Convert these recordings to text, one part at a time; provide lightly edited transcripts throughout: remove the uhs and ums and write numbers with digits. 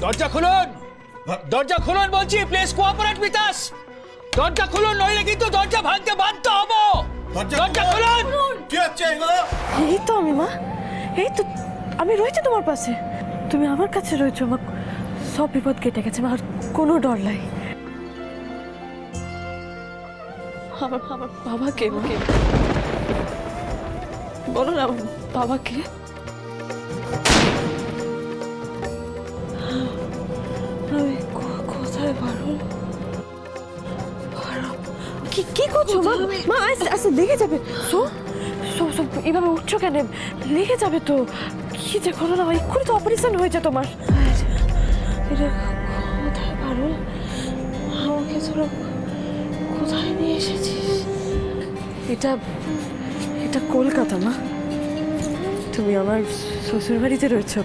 দরজা খুলুন, দরজা খুলুন বলছি। Please cooperate with us. দরজা খুলুন, নইলে কিন্তু দরজা ভাঙতে বাধ্য হব। দরজা খুলুন। কি হচ্ছে এগুলো? এই তো আমি মা, এই তো আমি রয়েছি তোমার পাশে। তুমি আমার কাছে রয়েছো, আমার সব বিপদ কেটে গেছে, আমার কোনো ডর নাই। আমার আমার বাবাকে বলো না, আমার বাবাকে। আমি কোথায় পারুল? কি করছো মা? মা আস্তে লেগে যাবে। এভাবে উঠছো কেন? লেগে যাবে তো। কি যে করো না, এক্ষুনি তো অপারেশন হয়েছে তোমার। এটা কোথায় পারুল? আমাকে তোরা কোথায় নিয়ে এসেছিস? এটা এটা কলকাতা মা। তুমি আমার শ্বশুর বাড়িতে রয়েছো।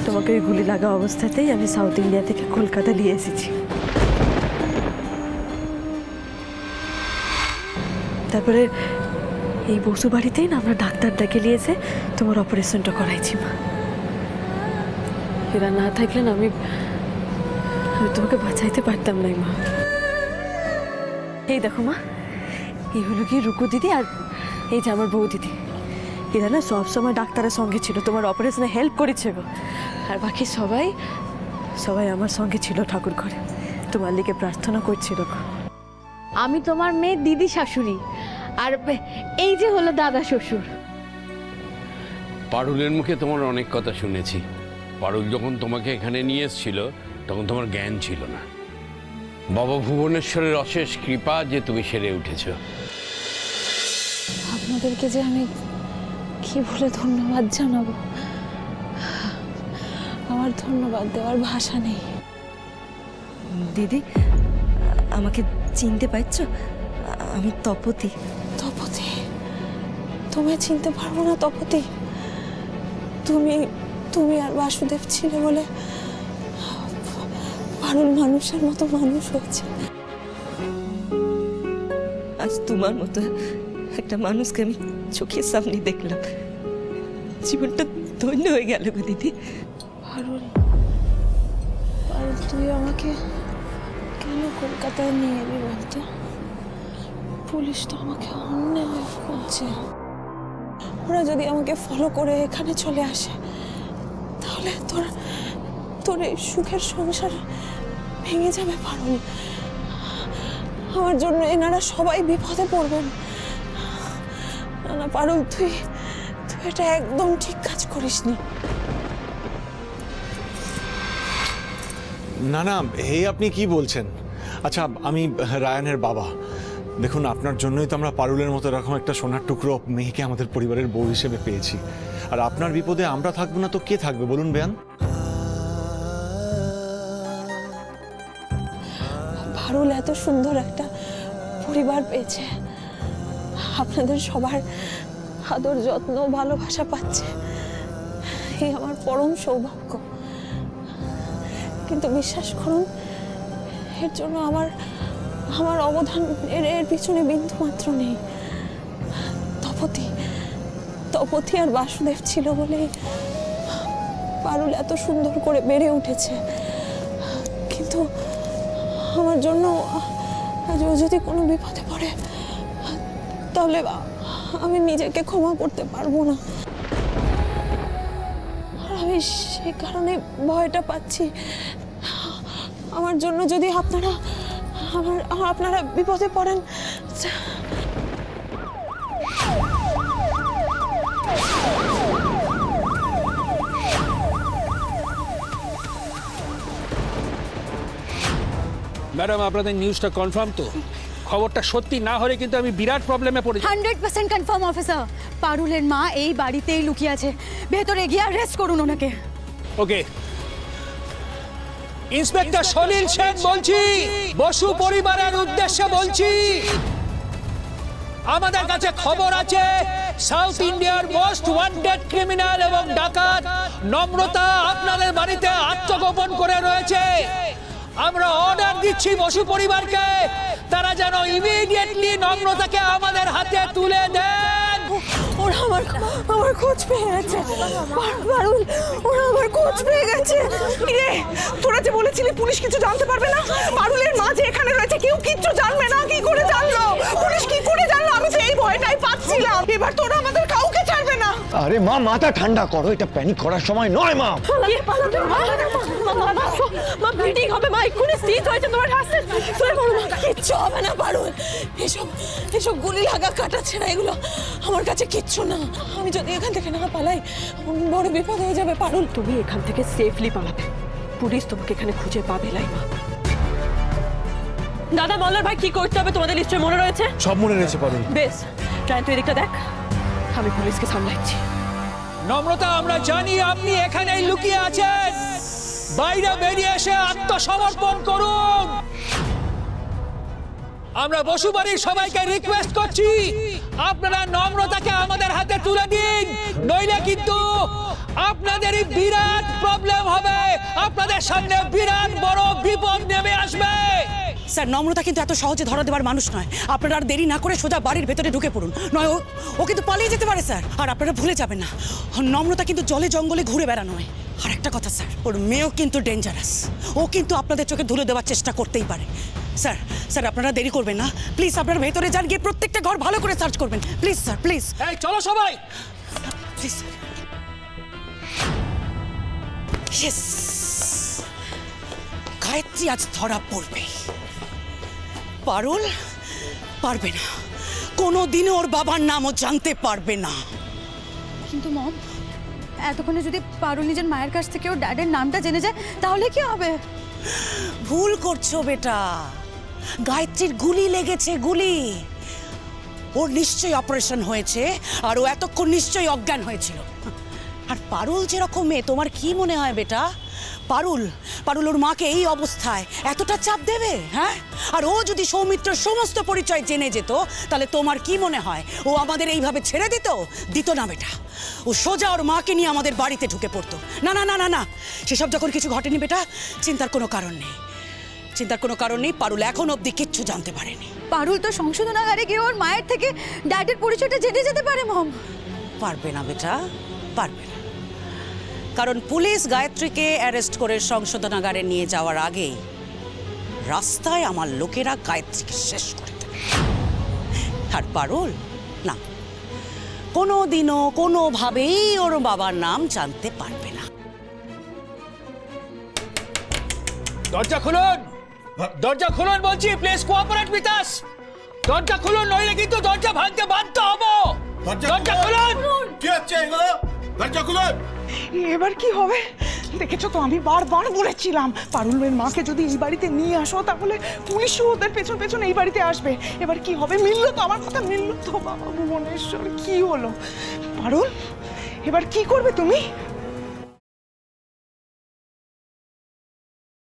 তোমাকে ওই গুলি লাগা অবস্থাতেই আমি সাউথ ইন্ডিয়া থেকে কলকাতা নিয়ে এসেছি। তারপরে এই বসু বাড়িতেই না আমরা ডাক্তার ডেকে নিয়ে এসে তোমার অপারেশনটা করাইছি মা। এরা না থাকলে না আমি তোমাকে বাঁচাইতে পারতাম না মা। এই দেখো মা, এই হলো কি রুকু দিদি, আর এই যে আমার বউ দিদি। এরা না সবসময় ডাক্তারের সঙ্গে ছিল, তোমার অপারেশনে হেল্প করেছে গো। আর বাকি সবাই আমার সঙ্গে ছিল ঠাকুর ঘরে, তোমার লিগে প্রার্থনা করছিল গো। আমি তোমার মেয়ে দিদি শাশুড়ি, আর এই যে হলো দাদা শ্বশুর। পারুলের মুখে তোমার অনেক কথা শুনেছি। পারুল যখন তোমাকে এখানে নিয়ে এসেছিল তখন তোমার জ্ঞান ছিল না। বাবা ভুবনেশ্বরের অশেষ কৃপা যে তুমি সেরে উঠেছো। আপনাদেরকে যে আমি কি বলে ধন্যবাদ জানাবো, আমার ধন্যবাদ দেওয়ার ভাষা নেই। দিদি, আমাকে চিনতে পারছো? আমি তপতি। তপতি? তোমায় চিনতে পারবো না তপতি? তুমি আর বাসুদেব ছিলে বলে পারুল মানুষের মতো মানুষ হয়েছে। আজ তোমার মতো একটা মানুষকে আমি চোখের সামনে দেখলাম, জীবনটা ধন্য হয়ে গেল গো দিদি। পারুল, তুই আমাকে কেন কলকাতায় নিয়ে এলি বলতো? পুলিশ তো আমাকে অন্যায় করছে। ওরা যদি আমাকে ফলো করে এখানে চলে আসে তাহলে তোর এই সুখের সংসার ভেঙে যাবে পারুল। আমার জন্য এনারা সবাই বিপদে পড়বেন। না পারুল, তুই এটা একদম ঠিক কাজ করিসনি। না না, এই আপনি কি বলছেন? আচ্ছা, আমি রায়ানের বাবা। দেখুন, আপনার জন্যই তো আমরা পারুলের মতো এরকম একটা সোনার টুকরো মেয়েকে আমাদের পরিবারের বউ হিসেবে পেয়েছি। আর আপনার বিপদে আমরা থাকবো না তো কে থাকবে বলুন বেয়ান? পারুল এত সুন্দর একটা পরিবার পেয়েছে, আপনাদের সবার আদর যত্ন ভালোবাসা পাচ্ছে, এই আমার পরম সৌভাগ্য। কিন্তু বিশ্বাস করুন, এর জন্য আমার অবদান এর পিছনে বিন্দু মাত্র নেই। তপতি আর বাসুদেব ছিল বলে পারুল এত সুন্দর করে বেড়ে উঠেছে। কিন্তু আমার জন্য আজ ও যদি কোনো বিপদে পড়ে তাহলে আমি নিজেকে ক্ষমা করতে পারবো না। আর আমি সে কারণে ভয়টা পাচ্ছি, আমার জন্য যদি আপনারা বিপদে পড়েন। ম্যাডাম, আপনাদের নিউজটা কনফার্ম তো? খবরটা সত্যি না হলে কিন্তু আমি বিরাট প্রবলেমে পড়ে যাব। 100% কনফার্ম অফিসার। পারুলের মা এই বাড়িতেই লুকিয়ে আছে, ভেতরে গিয়ে অ্যারেস্ট করুন ওনাকে। ওকে। ইন্সপেক্টর সলিল শেখ বলছি, বসু পরিবারের উদ্দেশ্যে বলছি, আমাদের কাছে খবর আছে সাউথ ইন্ডিয়ার মোস্ট ওয়ান্টেড ক্রিমিনাল এবং ডাকাত নম্রতা আপনাদের বাড়িতে আত্মগোপন করে রয়েছে। আমরা অর্ডার দিচ্ছি বসু পরিবারকে, তারা যেন ইমিডিয়েটলি নম্রতাকে আমাদের হাতে তুলে দেন। ওরা আমার খোঁজ পেয়ে গেছে। পারুল, ওরা আমার খোঁজ পেয়ে গেছে। রে, তোরা যে বলেছিলি পুলিশ কিছু জানতে পারবে না, পারুলের মা যে এখানে রয়েছে কেউ কিচ্ছু জানবে না, কি করে জানলো? পুলিশ কি করে জানলো? আমি তো এই ভয়টাই পাচ্ছিলাম। এবার তোরা আমাদের কাউকে ছাড়বে না। আরে মা, মাথা ঠান্ডা করো, এটা প্যানিক করার সময় নয় মা। মা ব্লিডিং হবে, মা এক্ষুনি স্টিচ হয়েছে তোমার হাতে। কিচ্ছু হবে না পারুল, এসব গুলি লাগা কাটা ছেঁড়া এগুলো আমার কাছে কিচ্ছু না। আমি যদি এখান থেকে না পালাই বড় বিপদ হয়ে যাবে পারুল। তুমি এখান থেকে সেফলি পালাবে, পুলিশ তোমাকে এখানে খুঁজে পাবে লাইমা। দাদা মল্লার ভাই কি করতে হবে তোমাদের নিশ্চয়ই মনে রয়েছে। সব মনে রয়েছে পারুল। বেশ, রায়ন তুই এদিকটা দেখ, আমি পুলিশকে সামলাচ্ছি। নম্রতা, আমরা জানি আপনি এখানেই লুকিয়ে আছেন, বাইরে বেরিয়ে এসে আত্মসমর্পণ করুন। আমরা বসুবাড়ির সবাইকে রিকোয়েস্ট করছি, আপনারা নম্রতাকে আমাদের হাতে তুলে দিন, নইলে কিন্তু আপনাদেরই বিরাট প্রবলেম হবে, আপনাদের সামনে বিরাট বড় বিপদ নেমে আসবে। স্যার, নম্রতা কিন্তু এত সহজে ধরা দেওয়ার মানুষ নয়। আপনারা আর দেরি না করে সোজা বাড়ির ভেতরে ঢুকে পড়ুন, নয় ও কিন্তু পালিয়ে যেতে পারে স্যার। আর আপনারা ভুলে যাবেন না, নম্রতা কিন্তু জলে জঙ্গলে ঘুরে বেড়ানো নয়। আর একটা কথা স্যার, ওর মেয়েও কিন্তু ডেঞ্জারাস, ও কিন্তু আপনাদের চোখে ধুলে দেওয়ার চেষ্টা করতেই পারে। স্যার আপনারা দেরি করবেন না, প্লিজ আপনারা ভেতরে যান, গিয়ে প্রত্যেকটা ঘর ভালো করে সার্চ করবেন, প্লিজ স্যার, প্লিজ এই চলো সবাই। Please sir. ইয়েস, গায়ত্রী আজ ধরা পড়বে। পারুল পারবে না, কোনো দিনও ওর বাবার নামও জানতে পারবে না। কিন্তু মম, এতক্ষণে যদি পারুল নিজের মায়ের কাছ থেকে ওর ড্যাডের নামটা জেনে যায় তাহলে কি হবে? ভুল করছো বেটা, গায়ত্রীর গুলি লেগেছে, গুলি। ওর নিশ্চয়ই অপারেশন হয়েছে, আর ও এতক্ষণ নিশ্চয়ই অজ্ঞান হয়েছিল। আর পারুল যেরকম মেয়ে, তোমার কি মনে হয় বেটা, পারুল ওর মাকে এই অবস্থায় এতটা চাপ দেবে? হ্যাঁ, আর ও যদি সৌমিত্রর সমস্ত পরিচয় জেনে যেত, তাহলে তোমার কি মনে হয় ও আমাদের এইভাবে ছেড়ে দিত না বেটা। ও সোজা ওর মাকে নিয়ে আমাদের বাড়িতে ঢুকে পড়তো। না না না না না, সেসব যখন কিছু ঘটেনি বেটা, চিন্তার কোনো কারণ নেই। পারুল এখন অবধি কিচ্ছু জানতে পারেনি। পারুল তো সংশোধনাগারে গিয়ে ওর মায়ের থেকে ড্যাডের পরিচয়টা জেনে যেতে পারে মম। পারবে না বেটা, পারবে না। কারণ পুলিশ গায়ত্রীকে অ্যারেস্ট করে সংশোধনাগারে নিয়ে যাওয়ার আগেই রাস্তায় আমার লোকেরা গায়ত্রীকে শেষ করে দেবে। আর পারুল না, কোনো দিনও কোনোভাবেই ওর বাবার নাম জানতে পারবে না। দরজা খুলুন, দরজা খুলুন বলছি, প্লিজ কোঅপারেট উইথ আস। দরজা খুলুন, নইলে কিন্তু দরজা ভাঙতে বাধ্য হব। দরজা খুলুন। কি হচ্ছে এগুলো? দরজা খুলুন। এবার কি হবে? দেখেছো তো, আমি বারবার বলেছিলাম পারুলের মাকে যদি এই বাড়িতে নিয়ে আসো তাহলে পুলিশও ওদের পেছন পেছন এই বাড়িতে আসবে। এবার কি হবে? মিললো তো, আমার কথা মিললো তো। বাবা ভুবনেশ্বর, কি হলো? পারুল, এবার কি করবে তুমি?